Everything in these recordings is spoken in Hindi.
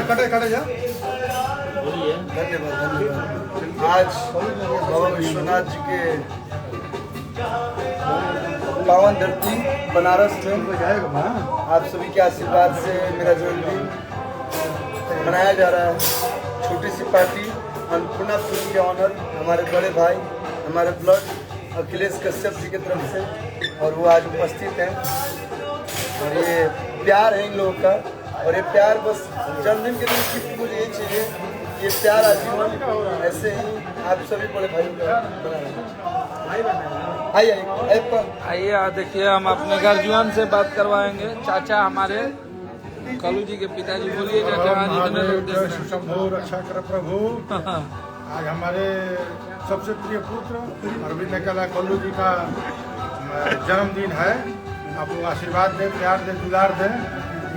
कटे कटे जा। धन्यवाद धन्यवाद। आज बाबा विश्वनाथ जी के पावन धरती बनारस में आप सभी के आशीर्वाद से मेरा जन्मदिन मनाया जा रहा है। छोटी सी पार्टी अन्नपूर्णा फिल्म के ऑनर हमारे बड़े भाई हमारे ब्लड अखिलेश कश्यप जी की तरफ से, और वो आज उपस्थित हैं। और ये प्यार है इन लोगों का, और ये प्यार बस जन्मदिन के दिन गिफ्ट मुझे यही चाहिए, ये प्यार आजीवन ऐसे ही आप सभी बड़े भाइयों का बना। आइए देखिए, हम अपने गर्जियन से बात करवाएंगे। चाचा हमारे कलू जी के पिताजी, बोलिए चाचा। शंभो रक्षा कर प्रभु। आज हमारे सबसे प्रिय पुत्र अरविंद कला कल्लू जी का जन्मदिन है। आप लोग आशीर्वाद दें, प्यार दें, दुलार दें,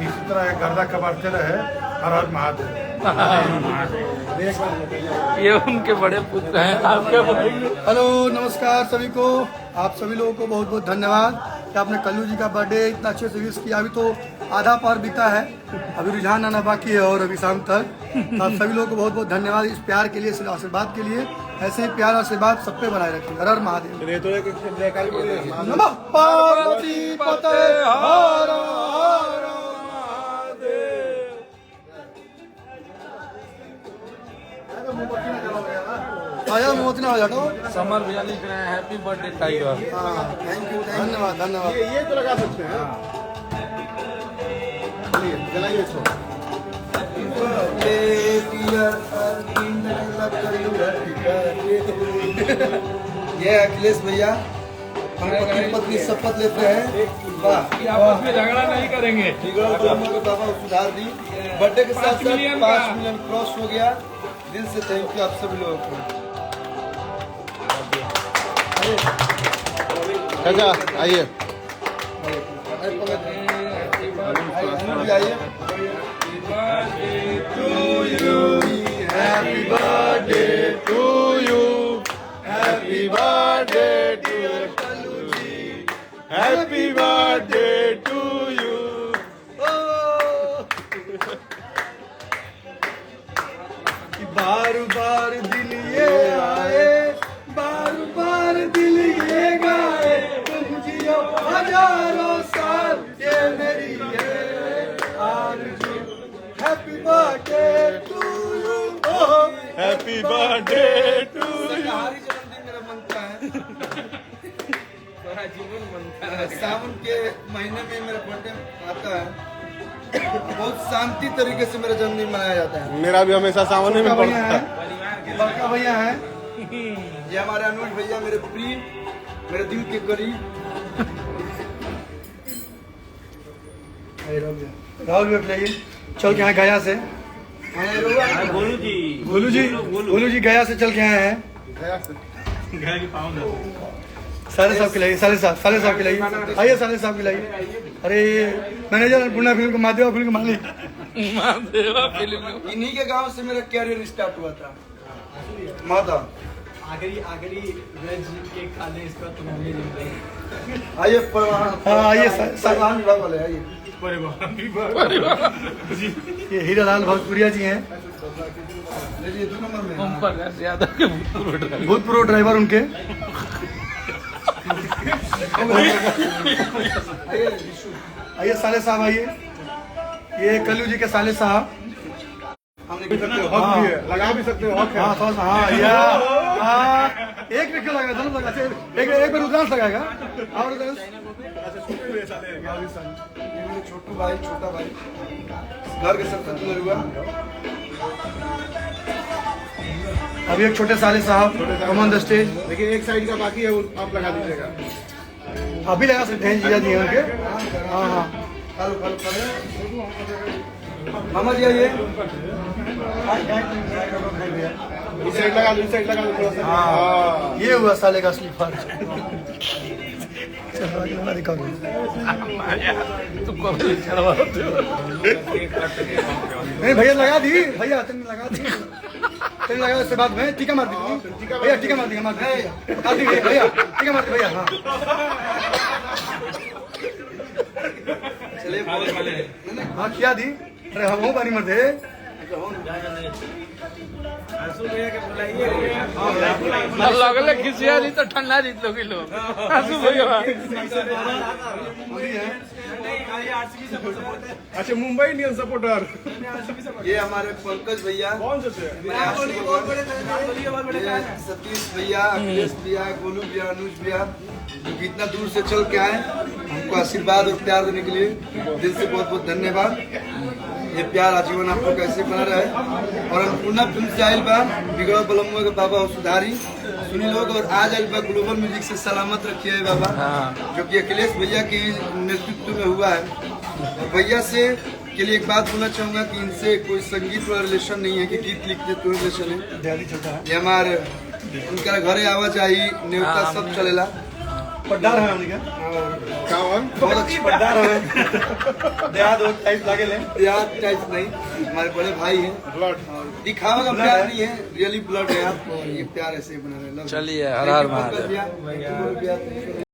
इसी तरह गर्दा कबाड़ते रहे। हर हर महादेव। ये उनके बड़े पुत्र हैं, आपके भाई। हेलो नमस्कार सभी को। आप सभी लोगों को बहुत बहुत धन्यवाद कि आपने कल्लू जी का बर्थडे इतना अच्छे से विश किया। अभी तो आधा पार बीता है, अभी रुझान आना बाकी है और अभी शाम तक। आप सभी लोगों को बहुत बहुत धन्यवाद इस प्यार के लिए, इस आशीर्वाद के लिए। ऐसे ही प्यार आशीर्वाद सब पे बनाए रखें। हर हर महादेव। नमः पार्वती पते हर हर आया मोती ना हो जाता। समर भैया लिख रहे हैं हैप्पी बर्थडे टाइगर। हाँ थैंक यू धन्यवाद धन्यवाद। ये तो लगा सकते हैं। जलाइए इसको। ये अखिलेश भैया हम पति पत्नी शपथ लेते हैं। वाह, आपस में झगड़ा नहीं करेंगे। बाबा सुधार दी। बर्थडे के साथ 5 मिलियन क्रॉस हो गया। दिल से थैंक यू आप सभी लोगों को। चाचा आइए। आइए। Happy birthday to you. Happy birthday to Kallu ji. Happy birthday to you. बार बार दिल ये आए, बार बार दिल ये गाए, तुम जियो हजारों साल, ये मेरी है आरज़ू। Happy birthday to you. Happy birthday to you. जन्मदिन मेरा मनता है। सावन के महीने में मेरा बर्थडे आता है। बहुत शांति तरीके से मेरा जन्मदिन मनाया जाता है। मेरा भी हमेशा सावन में पड़ता है। बड़का भैया है, ये हमारे अनुज भैया, मेरे प्रिय, मेरे दिल के करीब। राहुल भी लाइए, चल के आए गया से। गोलू जी गया से चल के आए हैं। साले साहब के लाइए, साले साहब के लाइए। आइए साले साहब के लाइए। अरे मैनेजर अन्नपूर्णा फिल्म का, महादेवा फिल्म का मालिक। इन्हीं के गांव से मेरा कैरियर स्टार्ट हुआ था। माता आखिरी वेज केक खा ले इसका तो आइए आइए परिवहन विभाग वाले आइए। ये हीरालाल भोजपुरिया जी हैं। 2 नंबर में भूतपूर्व ड्राइवर उनके। आइए साले साहब आइए। ये कल्लू जी के साले साहब। लगा भी सकते हो। हाँ थोड़ा सा। हाँ एक क्यों लगा, दोनों लगा। एक बार रुद्रांश लगाएगा। और छोटू भाई, छोटा भाई, घर के सब हुआ। अभी एक छोटे साले साहब कमॉन द स्टेज। लेकिन एक साइड का बाकी है, आप लगा दीजिएगा। अभी लगा सकते हैं, जीजा जी हैं उनके। हाँ हाँ मामा जी आइए। इस साइड लगा दो, इस साइड लगा दो थोड़ा सा। हाँ ये हुआ साले का असली फर्ज। नहीं भैया लगा दी, भैया तुमने लगा दी, तुमने लगा। उसके बाद में टीका मार दी भैया, टीका मार दी भैया, टीका मार दी भैया। हाँ चलिए हाँ किया दी अरे हम पानी मत है लगले खिसिया जी तो ठंडा जीत लोगी लोग आंसू भैया अच्छा मुंबई इंडियन सपोर्टर ये हमारे पंकज भैया, कौन से थे? ये सतीश भैया, अखिलेश भैया, गोलू भैया, अनुज भैया, जो कि इतना दूर से चल के आए हमको आशीर्वाद और प्यार देने के लिए दिल से बहुत बहुत धन्यवाद। ये प्यार आजीवन आपको कैसे बना रहे। और हम पूर्णा फिल्म से आयल बा बिगड़ बलम्बो के बाबा हो सुधारी सुनी लोग, और आज आयल बा ग्लोबल म्यूजिक से सलामत रखिए बाबा, जो कि अखिलेश भैया के नेतृत्व में हुआ है। और भैया से के लिए एक बात बोलना चाहूंगा कि इनसे कोई संगीत वाला रिलेशन नहीं है कि गीत लिखते तो रिलेशन है। ये हमारे उनका घरे आवा चाहिए न्योता सब चलेला। पट्टार है उनका कौन बहुत अच्छी पट्टार है। देहात टाइप लगे ले याद टाइप नहीं, हमारे बड़े भाई हैं। ब्लड और दिखावा का प्यार नहीं है, रियली ब्लड है आप, और ये प्यार ऐसे ही बना रहे। चलिए हर हर महादेव।